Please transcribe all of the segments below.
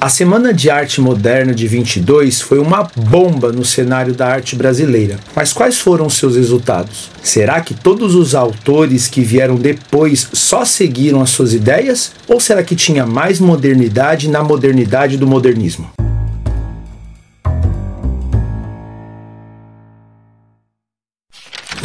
A Semana de Arte Moderna de 22 foi uma bomba no cenário da arte brasileira. Mas quais foram os seus resultados? Será que todos os autores que vieram depois só seguiram as suas ideias? Ou será que tinha mais modernidade na modernidade do modernismo?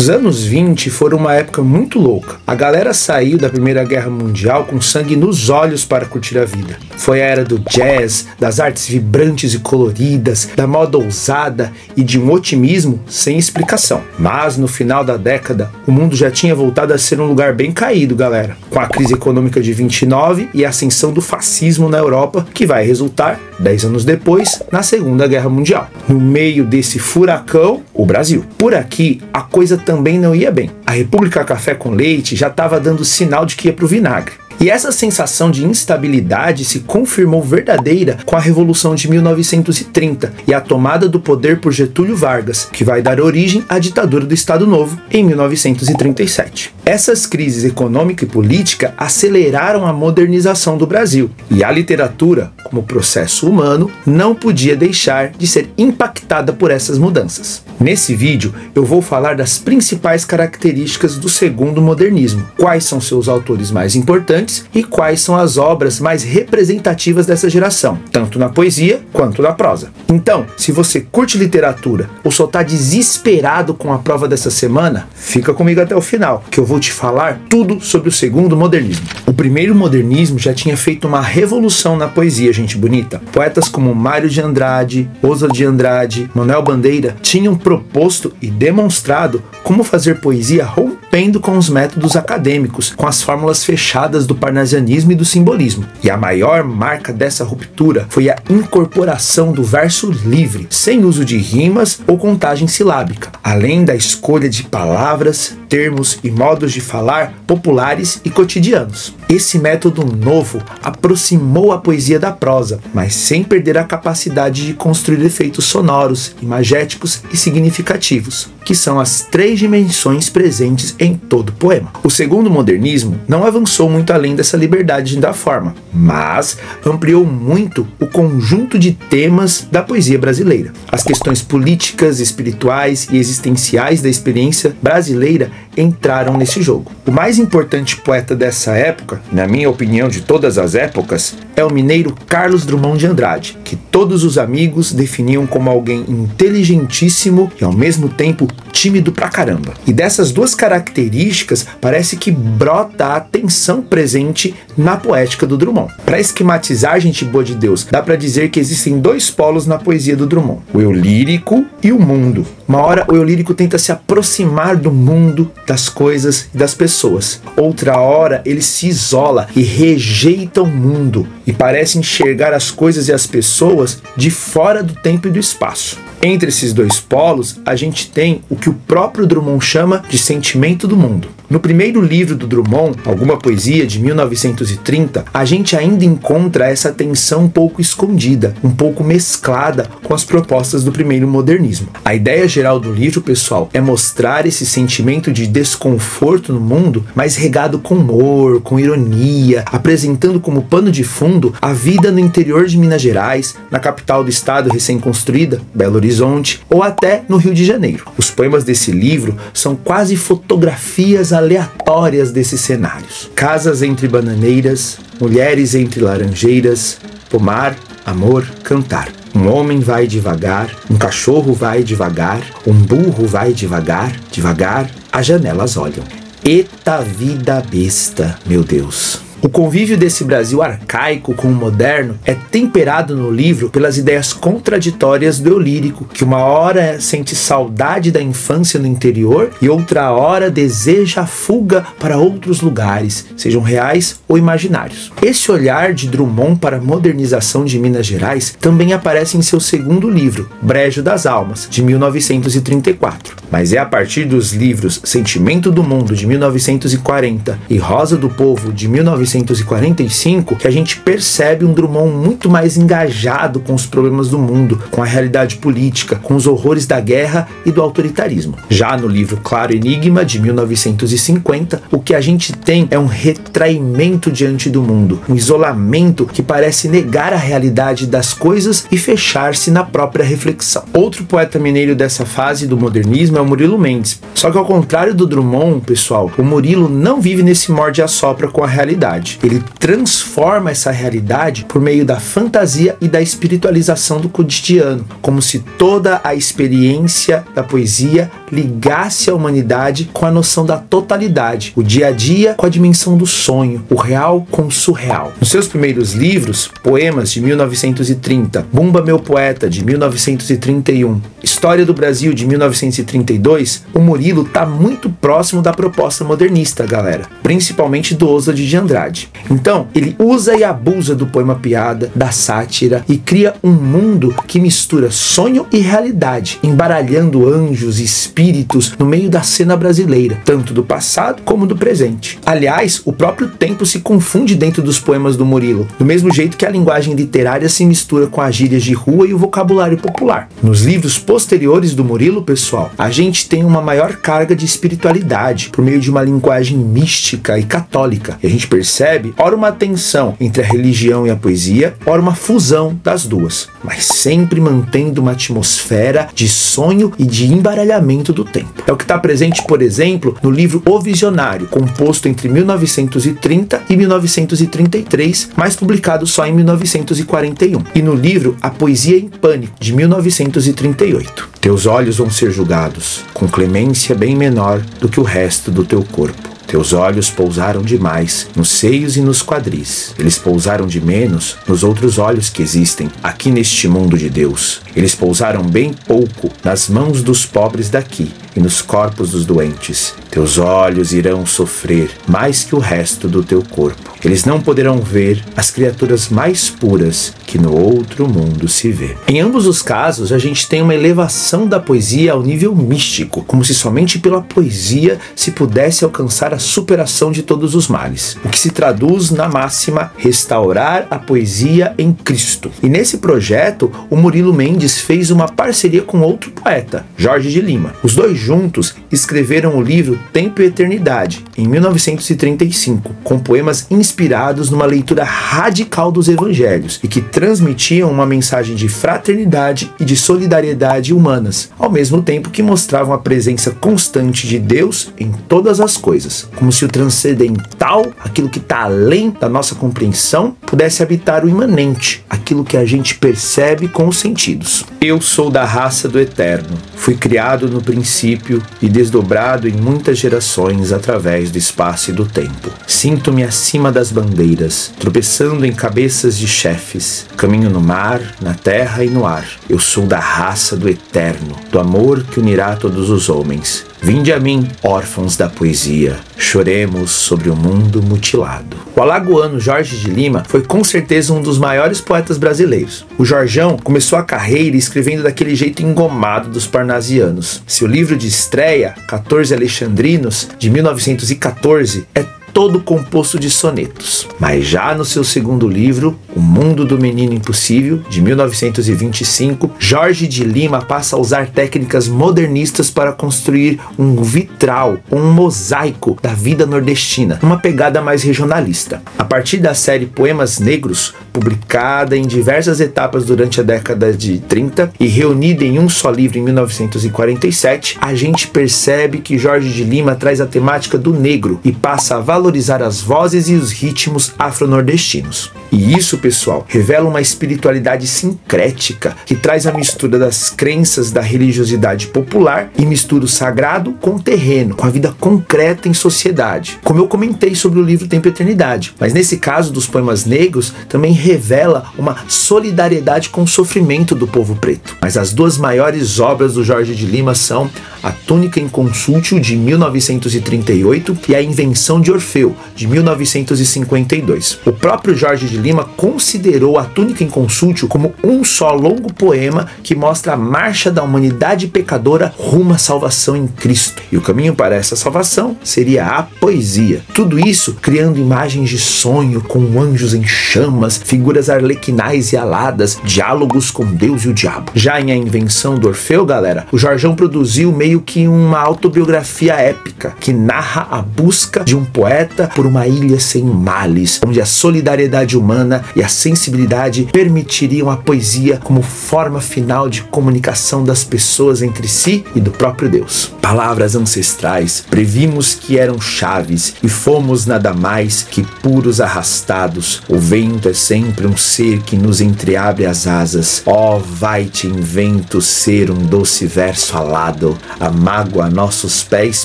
Os anos 20 foram uma época muito louca. A galera saiu da Primeira Guerra Mundial com sangue nos olhos para curtir a vida. Foi a era do jazz, das artes vibrantes e coloridas, da moda ousada e de um otimismo sem explicação. Mas no final da década, o mundo já tinha voltado a ser um lugar bem caído, galera. Com a crise econômica de 29 e a ascensão do fascismo na Europa, que vai resultar, 10 anos depois, na Segunda Guerra Mundial. No meio desse furacão, o Brasil. Por aqui, a coisa também não ia bem. A República Café com Leite já estava dando sinal de que ia pro vinagre. E essa sensação de instabilidade se confirmou verdadeira com a Revolução de 1930 e a tomada do poder por Getúlio Vargas, que vai dar origem à ditadura do Estado Novo em 1937. Essas crises econômica e política aceleraram a modernização do Brasil, e a literatura, como processo humano, não podia deixar de ser impactada por essas mudanças. Nesse vídeo, eu vou falar das principais características do segundo modernismo, quais são seus autores mais importantes e quais são as obras mais representativas dessa geração, tanto na poesia quanto na prosa. Então, se você curte literatura ou só está desesperado com a prova dessa semana, fica comigo até o final, que eu vou te falar tudo sobre o segundo modernismo. O primeiro modernismo já tinha feito uma revolução na poesia, gente bonita. Poetas como Mário de Andrade, Oswald de Andrade, Manuel Bandeira tinham proposto e demonstrado como fazer poesia rompendo com os métodos acadêmicos, com as fórmulas fechadas do parnasianismo e do simbolismo. E a maior marca dessa ruptura foi a incorporação do verso livre, sem uso de rimas ou contagem silábica, além da escolha de palavras, termos e modos de falar populares e cotidianos. Esse método novo aproximou a poesia da prosa, mas sem perder a capacidade de construir efeitos sonoros, imagéticos e significativos, que são as três dimensões presentes em todo poema. O segundo modernismo não avançou muito além dessa liberdade da forma, mas ampliou muito o conjunto de temas da poesia brasileira. As questões políticas, espirituais e existenciais da experiência brasileira entraram nesse jogo. O mais importante poeta dessa época, na minha opinião de todas as épocas, é o mineiro Carlos Drummond de Andrade, que todos os amigos definiam como alguém inteligentíssimo e ao mesmo tempo tímido pra caramba. E dessas duas características parece que brota a tensão presente na poética do Drummond. Para esquematizar, gente boa de Deus, dá para dizer que existem dois polos na poesia do Drummond: o eu lírico e o mundo. Uma hora o eu lírico tenta se aproximar do mundo, das coisas e das pessoas. Outra hora ele se isola e rejeita o mundo e parece enxergar as coisas e as pessoas de fora do tempo e do espaço. Entre esses dois polos, a gente tem o que o próprio Drummond chama de sentimento do mundo. No primeiro livro do Drummond, Alguma Poesia, de 1930, a gente ainda encontra essa tensão um pouco escondida, um pouco mesclada com as propostas do primeiro modernismo. A ideia geral do livro, pessoal, é mostrar esse sentimento de desconforto no mundo, mas regado com humor, com ironia, apresentando como pano de fundo a vida no interior de Minas Gerais, na capital do estado recém-construída, Belo Horizonte, ou até no Rio de Janeiro. Os poemas desse livro são quase fotografias aleatórias desses cenários. Casas entre bananeiras, mulheres entre laranjeiras, pomar, amor, cantar. Um homem vai devagar, um cachorro vai devagar, um burro vai devagar, devagar, as janelas olham. Eita vida besta, meu Deus! O convívio desse Brasil arcaico com o moderno é temperado no livro pelas ideias contraditórias do eu lírico, que uma hora sente saudade da infância no interior e outra hora deseja a fuga para outros lugares, sejam reais ou imaginários. Esse olhar de Drummond para a modernização de Minas Gerais também aparece em seu segundo livro, Brejo das Almas, de 1934. Mas é a partir dos livros Sentimento do Mundo, de 1940, e Rosa do Povo, de 1950, 1945 que a gente percebe um Drummond muito mais engajado com os problemas do mundo, com a realidade política, com os horrores da guerra e do autoritarismo. Já no livro Claro Enigma, de 1950, o que a gente tem é um retraimento diante do mundo, um isolamento que parece negar a realidade das coisas e fechar-se na própria reflexão. Outro poeta mineiro dessa fase do modernismo é o Murilo Mendes. Só que ao contrário do Drummond, pessoal, o Murilo não vive nesse morde-a-sopra com a realidade. Ele transforma essa realidade por meio da fantasia e da espiritualização do cotidiano, como se toda a experiência da poesia ligasse a humanidade com a noção da totalidade, o dia a dia com a dimensão do sonho, o real com o surreal. Nos seus primeiros livros, Poemas, de 1930, Bumba Meu Poeta, de 1931, História do Brasil, de 1932, o Murilo está muito próximo da proposta modernista, galera, principalmente do Oswald de Andrade. Então, ele usa e abusa do poema-piada, da sátira e cria um mundo que mistura sonho e realidade, embaralhando anjos e espíritos no meio da cena brasileira, tanto do passado como do presente. Aliás, o próprio tempo se confunde dentro dos poemas do Murilo, do mesmo jeito que a linguagem literária se mistura com as gírias de rua e o vocabulário popular. Nos livros posteriores do Murilo, pessoal, a gente tem uma maior carga de espiritualidade por meio de uma linguagem mística e católica. E a gente percebe, ora uma tensão entre a religião e a poesia, ora uma fusão das duas, mas sempre mantendo uma atmosfera de sonho e de embaralhamento do tempo. É o que está presente, por exemplo, no livro O Visionário, composto entre 1930 e 1933, mas publicado só em 1941. E no livro A Poesia em Pânico, de 1938. Teus olhos vão ser julgados com clemência bem menor do que o resto do teu corpo. Teus olhos pousaram demais nos seios e nos quadris. Eles pousaram de menos nos outros olhos que existem aqui neste mundo de Deus. Eles pousaram bem pouco nas mãos dos pobres daqui e nos corpos dos doentes. Teus olhos irão sofrer mais que o resto do teu corpo. Eles não poderão ver as criaturas mais puras que no outro mundo se vê. Em ambos os casos, a gente tem uma elevação da poesia ao nível místico, como se somente pela poesia se pudesse alcançar a superação de todos os males, o que se traduz na máxima restaurar a poesia em Cristo. E nesse projeto, o Murilo Mendes fez uma parceria com outro poeta, Jorge de Lima. Os dois juntos escreveram o livro Tempo e Eternidade, em 1935, com poemas inspirados numa leitura radical dos evangelhos e que transmitiam uma mensagem de fraternidade e de solidariedade humanas, ao mesmo tempo que mostravam a presença constante de Deus em todas as coisas, como se o transcendental, aquilo que está além da nossa compreensão, pudesse habitar o imanente, aquilo que a gente percebe com os sentidos. Eu sou da raça do Eterno, fui criado no princípio e desdobrado em muitas gerações através do espaço e do tempo. Sinto-me acima das bandeiras, tropeçando em cabeças de chefes, caminho no mar, na terra e no ar. Eu sou da raça do Eterno, do amor que unirá todos os homens. Vinde a mim, órfãos da poesia, choremos sobre o mundo mutilado. O alagoano Jorge de Lima foi com certeza um dos maiores poetas brasileiros. O Jorjão começou a carreira escrevendo daquele jeito engomado dos parnasianos. Seu livro de estreia, 14 Alexandrinos, de 1914, é todo composto de sonetos. Mas já no seu segundo livro, O Mundo do Menino Impossível, de 1925, Jorge de Lima passa a usar técnicas modernistas para construir um vitral, um mosaico da vida nordestina, uma pegada mais regionalista. A partir da série Poemas Negros, publicada em diversas etapas durante a década de 30 e reunida em um só livro em 1947, a gente percebe que Jorge de Lima traz a temática do negro e passa a valorizar as vozes e os ritmos afro-nordestinos. E isso, pessoal, revela uma espiritualidade sincrética que traz a mistura das crenças da religiosidade popular e mistura o sagrado com o terreno, com a vida concreta em sociedade. Como eu comentei sobre o livro Tempo e Eternidade, mas nesse caso dos poemas negros também revela uma solidariedade com o sofrimento do povo preto. Mas as duas maiores obras do Jorge de Lima são a túnica inconsútil de 1938 e a invenção de Orfeu, de 1952. O próprio Jorge de Lima considerou a túnica inconsútil como um só longo poema que mostra a marcha da humanidade pecadora rumo à salvação em Cristo. E o caminho para essa salvação seria a poesia. Tudo isso criando imagens de sonho com anjos em chamas, figuras arlequinais e aladas, diálogos com Deus e o diabo. Já em A Invenção do Orfeu, galera, o Jorjão produziu meio que uma autobiografia épica que narra a busca de um poeta por uma ilha sem males, onde a solidariedade humana e a sensibilidade permitiriam a poesia como forma final de comunicação das pessoas entre si e do próprio Deus. Palavras ancestrais, previmos que eram chaves e fomos nada mais que puros arrastados. O vento é sempre um ser que nos entreabre as asas. Ó, vai-te invento ser um doce verso alado. A mágoa a nossos pés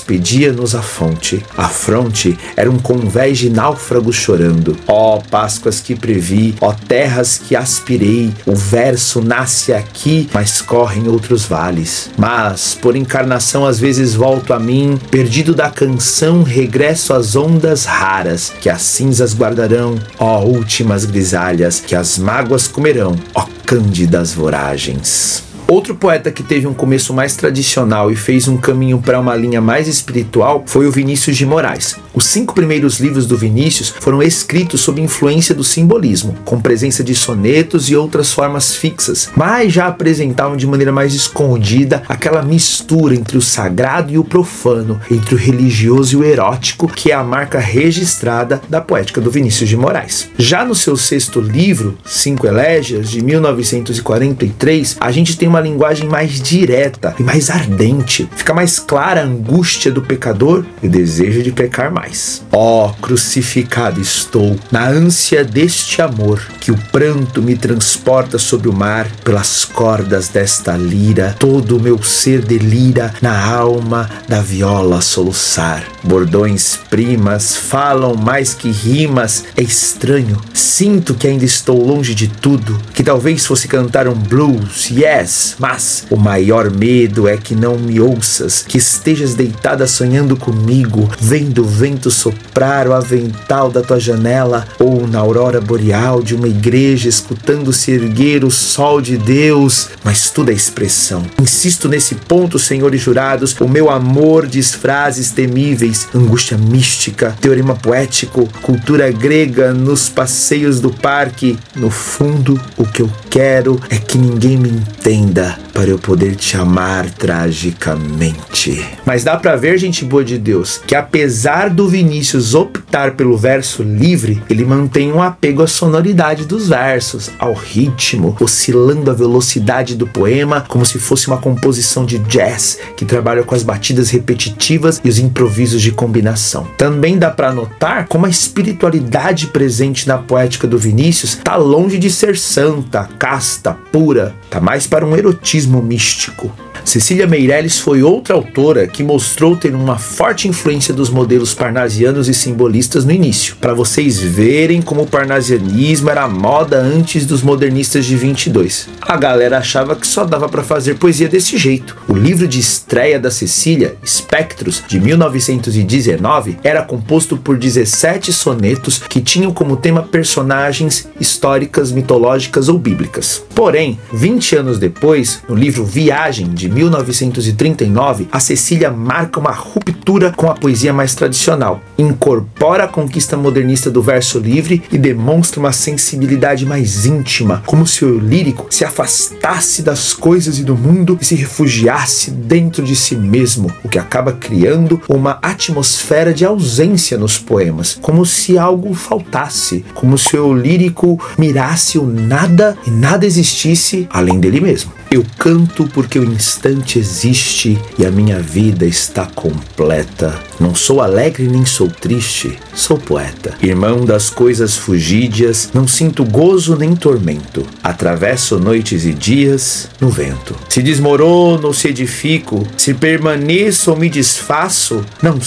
pedia-nos a fonte. A fronte era um convés de náufragos chorando. Ó, Páscoas que previ, ó, terras que aspirei. O verso nasce aqui, mas corre em outros vales. Mas, por encarnação, às vezes volto a mim, perdido da canção, regresso às ondas raras, que as cinzas guardarão, ó últimas grisalhas, que as mágoas comerão, ó cândidas voragens. Outro poeta que teve um começo mais tradicional e fez um caminho para uma linha mais espiritual foi o Vinícius de Moraes. Os 5 primeiros livros do Vinícius foram escritos sob influência do simbolismo, com presença de sonetos e outras formas fixas, mas já apresentavam de maneira mais escondida aquela mistura entre o sagrado e o profano, entre o religioso e o erótico, que é a marca registrada da poética do Vinícius de Moraes. Já no seu 6º livro, 5 Elégias, de 1943, a gente tem uma linguagem mais direta e mais ardente. Fica mais clara a angústia do pecador e o desejo de pecar mais. Ó, crucificado estou, na ânsia deste amor, que o pranto me transporta sobre o mar, pelas cordas desta lira, todo o meu ser delira, na alma da viola soluçar. Bordões primas falam mais que rimas, é estranho, sinto que ainda estou longe de tudo, que talvez fosse cantar um blues, yes, mas o maior medo é que não me ouças, que estejas deitada sonhando comigo, vendo o vento soprar o avental da tua janela, ou na aurora boreal de uma igreja escutando-se erguer o sol de Deus. Mas tudo é expressão. Insisto nesse ponto, senhores jurados, o meu amor diz frases temíveis, angústia mística, teorema poético, cultura grega nos passeios do parque. No fundo, o que eu quero é que ninguém me entenda, para eu poder te amar tragicamente. Mas dá pra ver, gente boa de Deus, que apesar do Vinícius optar pelo verso livre, ele mantém um apego à sonoridade dos versos, ao ritmo, oscilando a velocidade do poema como se fosse uma composição de jazz que trabalha com as batidas repetitivas e os improvisos de combinação. Também dá pra notar como a espiritualidade presente na poética do Vinícius tá longe de ser santa, casta, pura, tá mais para um erotismo místico. Cecília Meirelles foi outra autora que mostrou ter uma forte influência dos modelos parnasianos e simbolistas no início, para vocês verem como o parnasianismo era a moda antes dos modernistas de 22. A galera achava que só dava para fazer poesia desse jeito. O livro de estreia da Cecília, Espectros, de 1919, era composto por 17 sonetos que tinham como tema personagens históricas, mitológicas ou bíblicas. Porém, 20 anos depois, no livro Viagem, de 1939, a Cecília marca uma ruptura com a poesia mais tradicional, incorpora a conquista modernista do verso livre e demonstra uma sensibilidade mais íntima, como se o lírico se afastasse das coisas e do mundo e se refugiasse dentro de si mesmo, o que acaba criando uma atmosfera de ausência nos poemas, como se algo faltasse, como se o lírico mirasse o nada e nada existisse além dele mesmo. Eu canto porque o instante existe e a minha vida está completa. Não sou alegre nem sou triste, sou poeta. Irmão das coisas fugídias, não sinto gozo nem tormento. Atravesso noites e dias no vento. Se desmorono ou se edifico, se permaneço ou me desfaço, não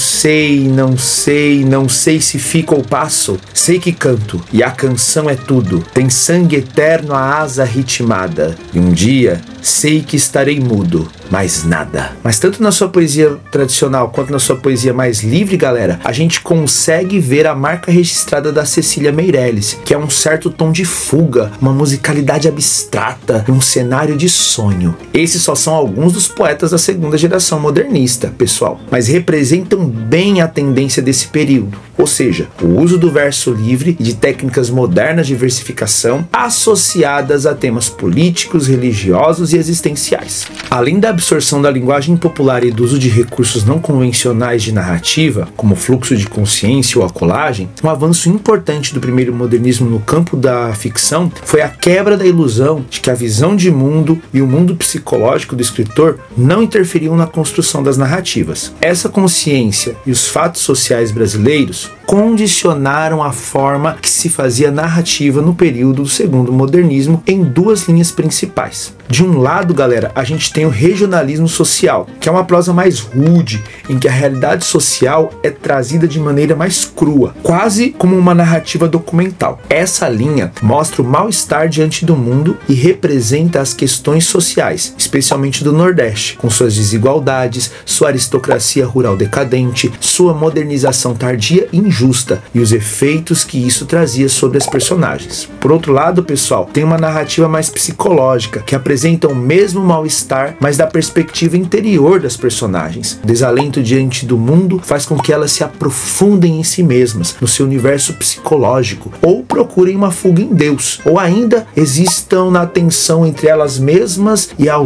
sei se fico ou passo. Sei que canto e a canção é tudo. Tem sangue eterno a asa ritmada. E um dia sei que estarei mudo, mais nada. Mas tanto na sua poesia tradicional quanto na sua poesia mais livre, galera, a gente consegue ver a marca registrada da Cecília Meirelles, que é um certo tom de fuga, uma musicalidade abstrata e um cenário de sonho. Esses só são alguns dos poetas da segunda geração modernista, pessoal, mas representam bem a tendência desse período, ou seja, o uso do verso livre e de técnicas modernas de versificação associadas a temas políticos, religiosos e existenciais. Além da absorção da linguagem popular e do uso de recursos não convencionais de narrativa, como o fluxo de consciência ou a colagem, um avanço importante do primeiro modernismo no campo da ficção foi a quebra da ilusão de que a visão de mundo e o mundo psicológico do escritor não interferiam na construção das narrativas. Essa consciência e os fatos sociais brasileiros condicionaram a forma que se fazia narrativa no período do segundo modernismo em duas linhas principais. De um lado, galera, a gente tem o regionalismo social, que é uma prosa mais rude, em que a realidade social é trazida de maneira mais crua, quase como uma narrativa documental. Essa linha mostra o mal-estar diante do mundo e representa as questões sociais, especialmente do Nordeste, com suas desigualdades, sua aristocracia rural decadente, sua modernização tardia e injusta e os efeitos que isso trazia sobre as personagens. Por outro lado, pessoal, tem uma narrativa mais psicológica, que apresenta o mesmo mal-estar, mas da perspectiva interior das personagens. O desalento diante do mundo faz com que elas se aprofundem em si mesmas, no seu universo psicológico, ou procurem uma fuga em Deus, ou ainda existam na tensão entre elas mesmas e a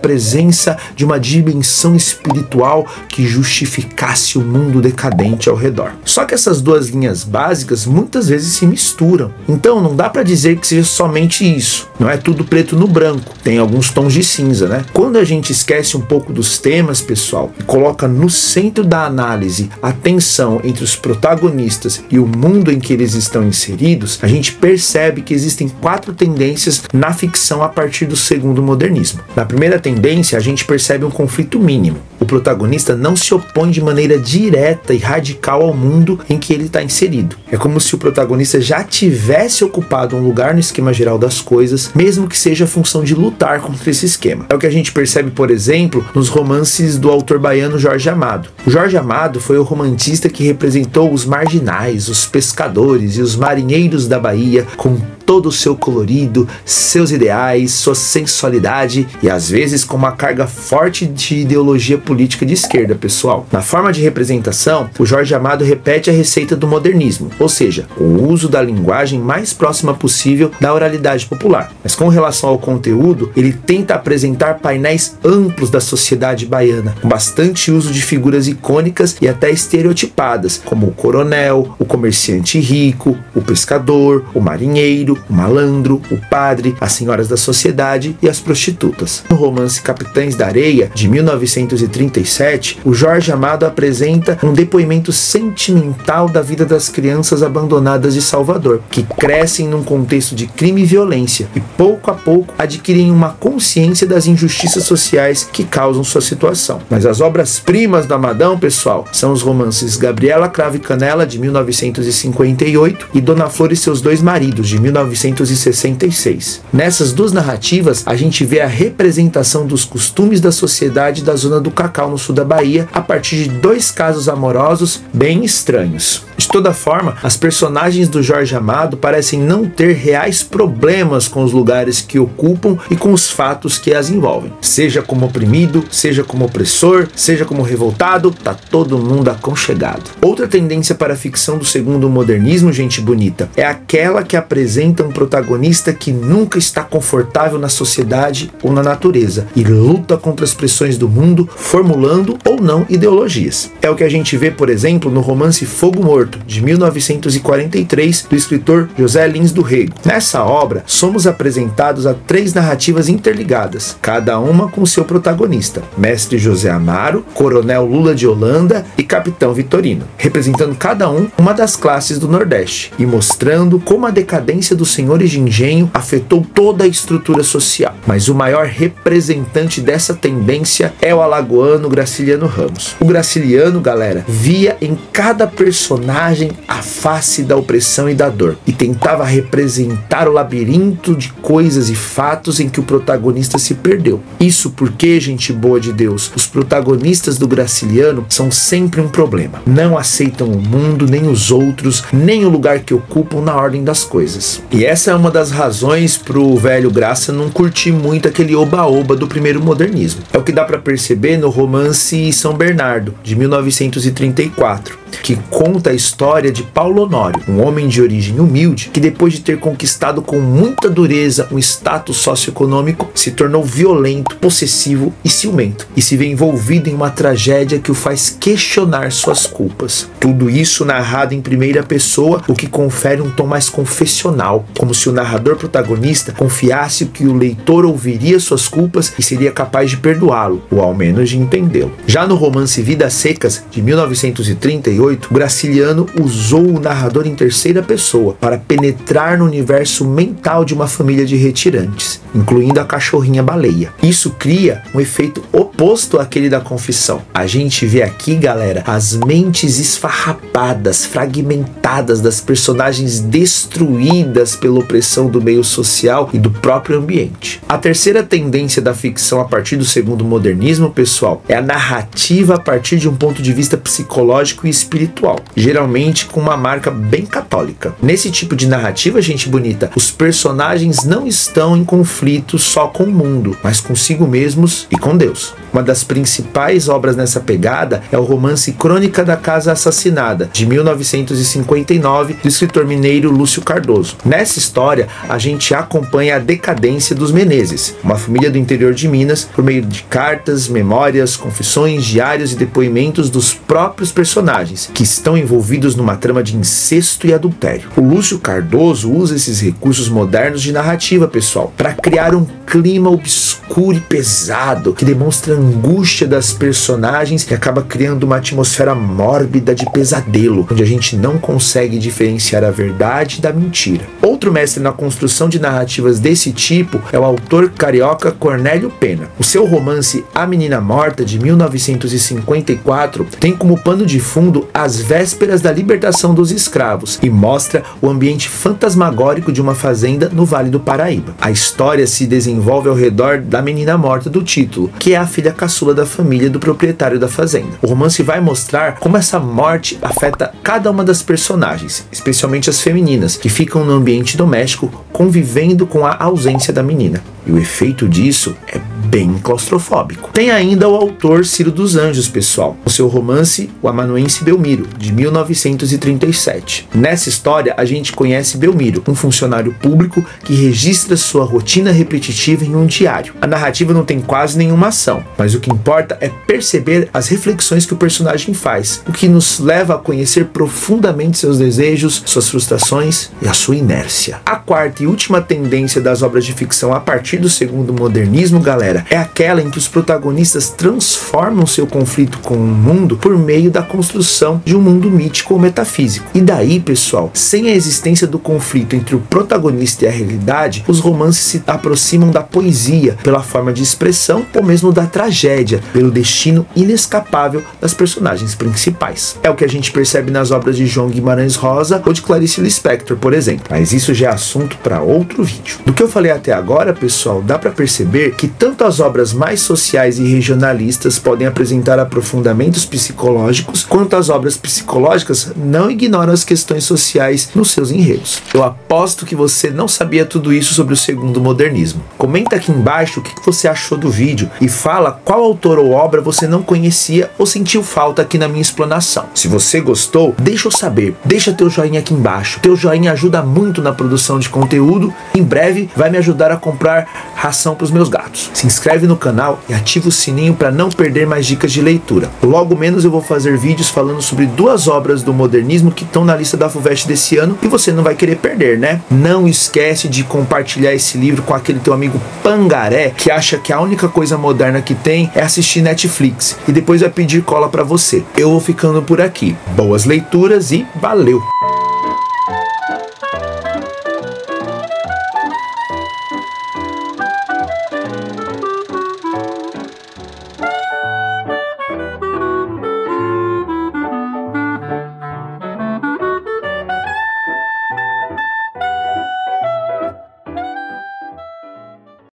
presença de uma dimensão espiritual que justificasse o mundo decadente ao redor. Só que essas duas linhas básicas muitas vezes se misturam, então não dá para dizer que seja somente isso, não é tudo preto no branco, tem alguns tons de cinza, né? Quando a gente esquece um pouco dos temas, pessoal, e coloca no centro da análise a tensão entre os protagonistas e o mundo em que eles estão inseridos, a gente percebe que existem 4 tendências na ficção a partir do segundo modernismo. Na primeira tendência, a gente percebe um conflito mínimo. O protagonista não se opõe de maneira direta e radical ao mundo em que ele está inserido. É como se o protagonista já tivesse ocupado um lugar no esquema geral das coisas, mesmo que seja a função de lutar contra esse esquema. É o que a gente percebe, por exemplo, nos romances do autor baiano Jorge Amado. O Jorge Amado foi o romantista que representou os marginais, os pescadores e os marinheiros da Bahia com todo o seu colorido, seus ideais, sua sensualidade e às vezes com uma carga forte de ideologia política de esquerda, pessoal. Na forma de representação, o Jorge Amado repete a receita do modernismo, ou seja, o uso da linguagem mais próxima possível da oralidade popular. Mas com relação ao conteúdo, ele tenta apresentar painéis amplos da sociedade baiana, com bastante uso de figuras icônicas e até estereotipadas, como o coronel, o comerciante rico, o pescador, o marinheiro, o malandro, o padre, as senhoras da sociedade e as prostitutas. No romance Capitães da Areia, de 1937, o Jorge Amado apresenta um depoimento sentimental da vida das crianças abandonadas de Salvador, que crescem num contexto de crime e violência e pouco a pouco adquirem uma consciência das injustiças sociais que causam sua situação. Mas as obras-primas do Amadão, pessoal, são os romances Gabriela Cravo e Canela, de 1958, e Dona Flor e seus dois maridos, de 1966. Nessas duas narrativas, a gente vê a representação dos costumes da sociedade da zona do Cacau, no sul da Bahia, a partir de 2 casos amorosos bem estranhos. De toda forma, as personagens do Jorge Amado parecem não ter reais problemas com os lugares que ocupam e com os fatos que as envolvem. Seja como oprimido, seja como opressor, seja como revoltado, tá todo mundo aconchegado. Outra tendência para a ficção do segundo modernismo, gente bonita, é aquela que apresenta um protagonista que nunca está confortável na sociedade ou na natureza e luta contra as pressões do mundo, formulando ou não ideologias. É o que a gente vê, por exemplo, no romance Fogo Morto, de 1943, do escritor José Lins do Rego. Nessa obra, somos apresentados a 3 narrativas interligadas, cada uma com seu protagonista: Mestre José Amaro, Coronel Lula de Holanda e Capitão Vitorino, representando cada um uma das classes do Nordeste e mostrando como a decadência do dos senhores de engenho afetou toda a estrutura social. Mas o maior representante dessa tendência é o alagoano Graciliano Ramos. O Graciliano, galera, via em cada personagem a face da opressão e da dor e tentava representar o labirinto de coisas e fatos em que o protagonista se perdeu. Isso porque, gente boa de Deus, os protagonistas do Graciliano são sempre um problema. Não aceitam o mundo, nem os outros, nem o lugar que ocupam na ordem das coisas. E essa é uma das razões pro velho Graça não curtir muito aquele oba-oba do primeiro modernismo. É o que dá para perceber no romance São Bernardo, de 1934, que conta a história de Paulo Honório, um homem de origem humilde que, depois de ter conquistado com muita dureza um status socioeconômico, se tornou violento, possessivo e ciumento, e se vê envolvido em uma tragédia que o faz questionar suas culpas. Tudo isso narrado em primeira pessoa, o que confere um tom mais confessional, como se o narrador protagonista confiasse que o leitor ouviria suas culpas e seria capaz de perdoá-lo, ou ao menos de entendê-lo. Já no romance Vidas Secas, de 1938, o Graciliano usou o narrador em terceira pessoa para penetrar no universo mental de uma família de retirantes, incluindo a cachorrinha baleia. Isso cria um efeito oposto àquele da confissão. A gente vê aqui, galera, as mentes esfarrapadas, fragmentadas das personagens destruídas pela opressão do meio social e do próprio ambiente. A terceira tendência da ficção a partir do segundo modernismo, pessoal, é a narrativa a partir de um ponto de vista psicológico e espiritual, geralmente com uma marca bem católica. Nesse tipo de narrativa, gente bonita, os personagens não estão em conflito só com o mundo, mas consigo mesmos e com Deus. Uma das principais obras nessa pegada é o romance Crônica da Casa Assassinada, de 1959, do escritor mineiro Lúcio Cardoso. Nessa história, a gente acompanha a decadência dos Menezes, uma família do interior de Minas, por meio de cartas, memórias, confissões, diários e depoimentos dos próprios personagens, que estão envolvidos numa trama de incesto e adultério. O Lúcio Cardoso usa esses recursos modernos de narrativa, pessoal, para criar um clima obscuro e pesado que demonstra a angústia das personagens e acaba criando uma atmosfera mórbida de pesadelo, onde a gente não consegue diferenciar a verdade da mentira. Outro mestre na construção de narrativas desse tipo é o autor carioca Cornélio Pena. O seu romance A Menina Morta, de 1954, tem como pano de fundo as vésperas da libertação dos escravos e mostra o ambiente fantasmagórico de uma fazenda no Vale do Paraíba. A história se desenvolve ao redor da menina morta do título, que é a filha caçula da família do proprietário da fazenda. O romance vai mostrar como essa morte afeta cada uma das personagens, especialmente as femininas, que ficam no ambiente doméstico convivendo com a ausência da menina. E o efeito disso é bem claustrofóbico. Tem ainda o autor Ciro dos Anjos, pessoal, o seu romance O Amanuense Belmiro, de 1937. Nessa história, a gente conhece Belmiro, um funcionário público que registra sua rotina repetitiva em um diário. A narrativa não tem quase nenhuma ação, mas o que importa é perceber as reflexões que o personagem faz, o que nos leva a conhecer profundamente seus desejos, suas frustrações e a sua inércia. A quarta e última tendência das obras de ficção a partir do segundo modernismo, galera, é aquela em que os protagonistas transformam seu conflito com o mundo por meio da construção de um mundo mítico ou metafísico. E daí, pessoal, sem a existência do conflito entre o protagonista e a realidade, os romances se aproximam da poesia pela forma de expressão ou mesmo da tragédia, pelo destino inescapável das personagens principais. É o que a gente percebe nas obras de João Guimarães Rosa ou de Clarice Lispector, por exemplo. Mas isso já é assunto para outro vídeo. Do que eu falei até agora, pessoal, dá para perceber que tanto as obras mais sociais e regionalistas podem apresentar aprofundamentos psicológicos, quanto as obras psicológicas não ignoram as questões sociais nos seus enredos. Eu aposto que você não sabia tudo isso sobre o segundo modernismo. Comenta aqui embaixo o que você achou do vídeo e fala qual autor ou obra você não conhecia ou sentiu falta aqui na minha explanação. Se você gostou, deixa eu saber, deixa teu joinha aqui embaixo. Teu joinha ajuda muito na produção de conteúdo, em breve vai me ajudar a comprar ração para os meus gatos. Se inscreve no canal e ativa o sininho para não perder mais dicas de leitura. Logo menos eu vou fazer vídeos falando sobre 2 obras do modernismo que estão na lista da FUVEST desse ano e você não vai querer perder, né? Não esquece de compartilhar esse livro com aquele teu amigo pangaré que acha que a única coisa moderna que tem é assistir Netflix e depois vai pedir cola para você. Eu vou ficando por aqui. Boas leituras e valeu!